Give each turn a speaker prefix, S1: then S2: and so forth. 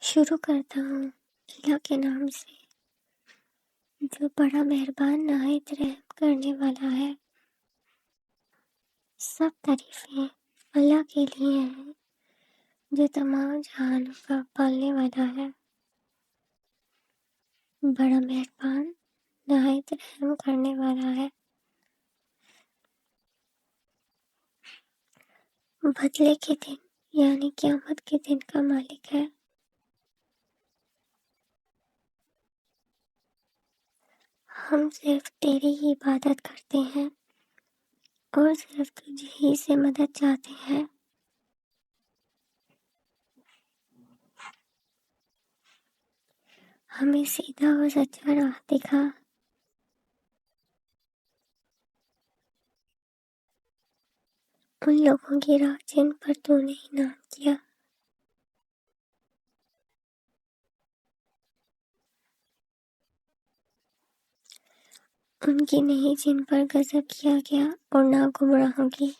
S1: شروع کرتا ہوں اللہ کے نام سے جو بڑا مہربان نہایت رحم کرنے والا ہے۔ سب تعریفیں اللہ کے لیے ہیں جو تمام جہانوں کا پالنے والا ہے، بڑا مہربان نہایت رحم کرنے والا ہے۔ بدلے کے دن یعنی قیامت کے دن کا مالک ہے۔ ہم صرف تیری ہی عبادت کرتے ہیں اور صرف تجھ ہی سے مدد چاہتے ہیں۔ ہمیں سیدھا اور سچا راہ دکھا۔ ان لوگوں کی راہ جن پر تو نے انعام کیا۔ ان کی نہیں جن پر غضب کیا گیا اور نہ گمراہوں کی۔